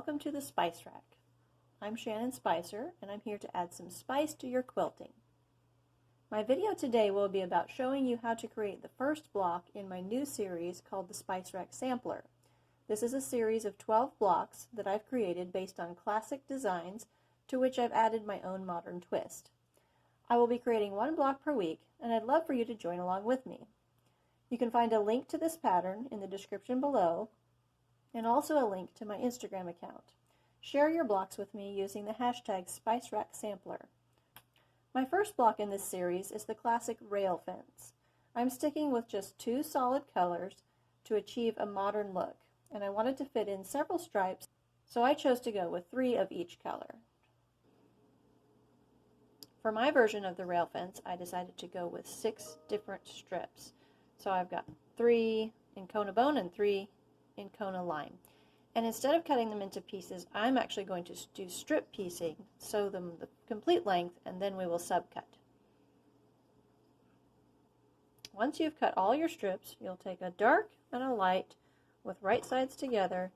welcome to the Spice Rack. I'm Shannon Spicer, and I'm here to add some spice to your quilting. My video today will be about showing you how to create the first block in my new series called the Spicerack Sampler. This is a series of 12 blocks that I've created based on classic designs to which I've added my own modern twist. I will be creating one block per week, and I'd love for you to join along with me. You can find a link to this pattern in the description below, and also a link to my Instagram account. Share your blocks with me using the hashtag SpiceRackSampler. My first block in this series is the classic rail fence. I'm sticking with just 2 solid colors to achieve a modern look, and I wanted to fit in several stripes, so I chose to go with 3 of each color. For my version of the rail fence, I decided to go with 6 different strips. So I've got 3 in Kona bone and 3 in Kona lime. And instead of cutting them into pieces, I'm actually going to do strip piecing, sew them the complete length, and then we will subcut. Once you've cut all your strips, you'll take a dark and a light with right sides together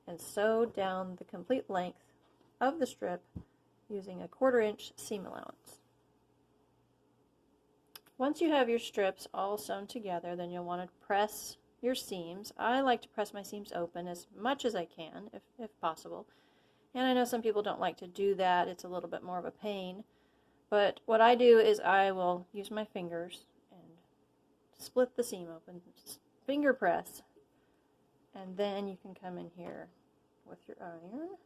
and sew down the complete length of the strip using a 1/4 inch seam allowance. Once you have your strips all sewn together, then you'll want to press your seams. I like to press my seams open as much as I can, if possible. And I know some people don't like to do that. It's a little bit more of a pain. But what I do is I will use my fingers and split the seam open, finger press, and then you can come in here with your iron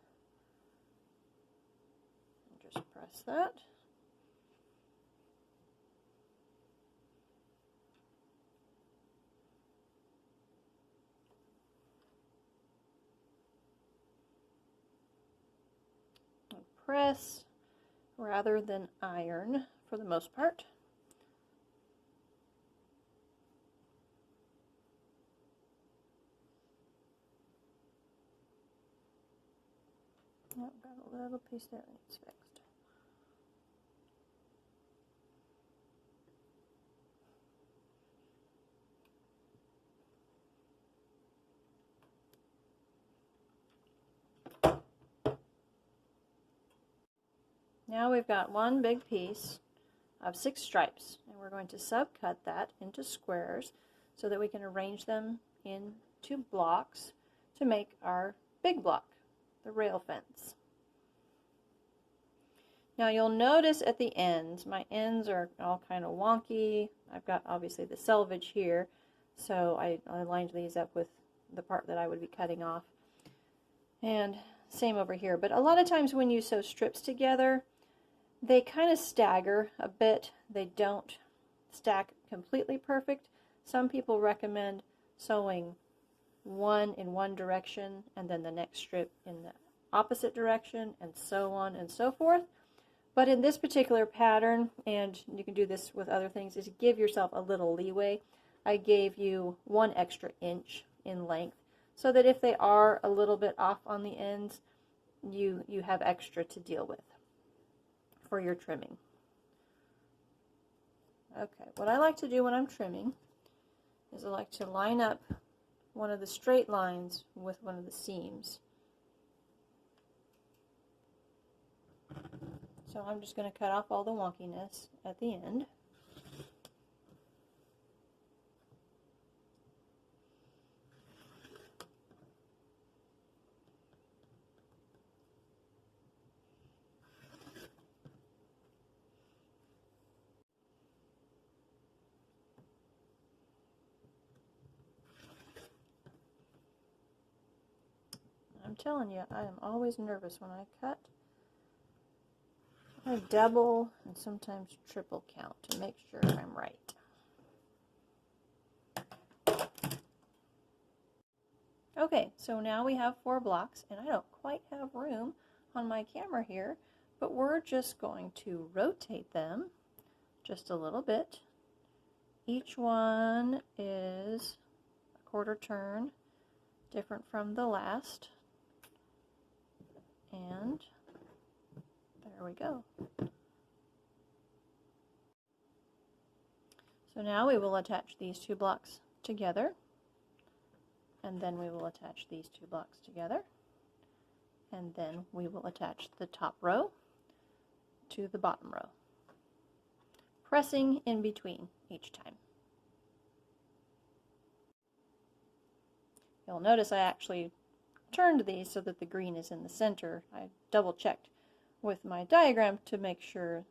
and just press that. Press rather than iron for the most part. Oh, got a little piece there that needs fixed. Now we've got one big piece of 6 stripes, and we're going to subcut that into squares so that we can arrange them into blocks to make our big block, the rail fence. Now you'll notice at the ends, my ends are all kind of wonky. I've got obviously the selvage here, so I lined these up with the part that I would be cutting off. And same over here, but a lot of times when you sew strips together, they kind of stagger a bit. They don't stack completely perfect. Some people recommend sewing one in one direction and then the next strip in the opposite direction, and so on and so forth. But in this particular pattern, and you can do this with other things, is give yourself a little leeway. I gave you 1 extra inch in length so that if they are a little bit off on the ends, you have extra to deal with for your trimming. Okay, what I like to do when I'm trimming is I like to line up one of the straight lines with one of the seams. So I'm just going to cut off all the wonkiness at the end. I'm telling you, I am always nervous when I cut. I double and sometimes triple count to make sure I'm right. Okay, so now we have 4 blocks, and I don't quite have room on my camera here, but we're just going to rotate them just a little bit. Each one is a 1/4 turn different from the last. And there we go. So now we will attach these 2 blocks together, and then we will attach these 2 blocks together, and then we will attach the top row to the bottom row, pressing in between each time. You'll notice I actually turned these so that the green is in the center. I double checked with my diagram to make sure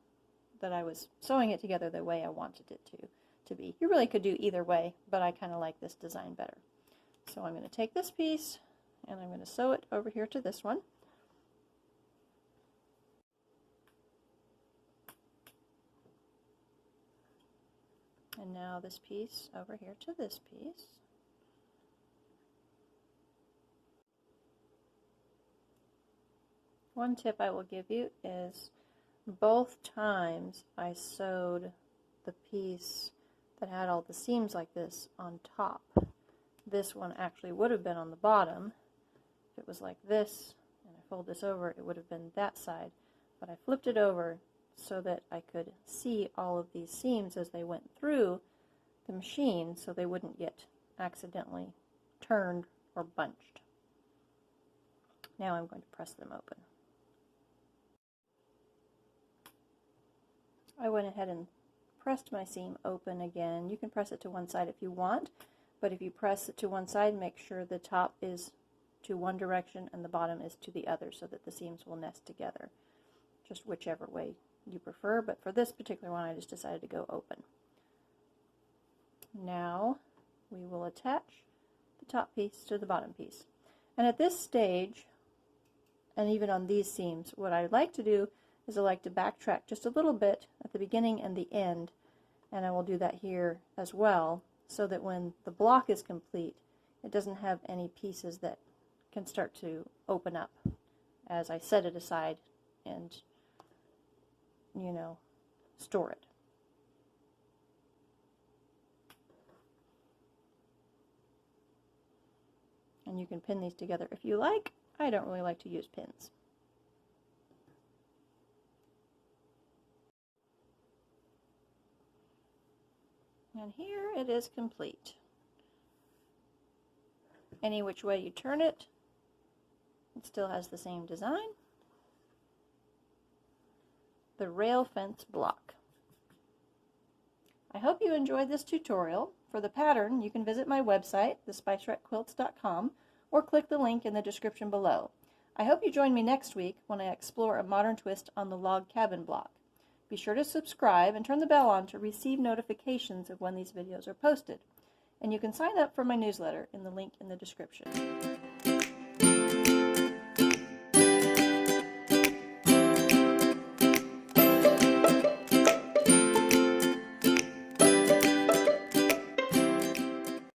that I was sewing it together the way I wanted it to be. You really could do either way, but I kind of like this design better. So I'm going to take this piece and I'm going to sew it over here to this one. And now this piece over here to this piece. One tip I will give you is both times I sewed the piece that had all the seams like this on top. This one actually would have been on the bottom. If it was like this and I fold this over, it would have been that side. But I flipped it over so that I could see all of these seams as they went through the machine so they wouldn't get accidentally turned or bunched. Now I'm going to press them open. I went ahead and pressed my seam open again. You can press it to one side if you want, but if you press it to one side, make sure the top is to one direction and the bottom is to the other so that the seams will nest together. Just whichever way you prefer, but for this particular one I just decided to go open. Now we will attach the top piece to the bottom piece. And at this stage, and even on these seams, what I like to do is I like to backtrack just a little bit at the beginning and the end, and I will do that here as well, so that when the block is complete, it doesn't have any pieces that can start to open up as I set it aside and, you know, store it. And you can pin these together if you like. I don't really like to use pins. And here it is complete. Any which way you turn it, it still has the same design. The rail fence block. I hope you enjoyed this tutorial. For the pattern, you can visit my website, thespicerackquilts.com, or click the link in the description below. I hope you join me next week when I explore a modern twist on the log cabin block. Be sure to subscribe and turn the bell on to receive notifications of when these videos are posted. And you can sign up for my newsletter in the link in the description.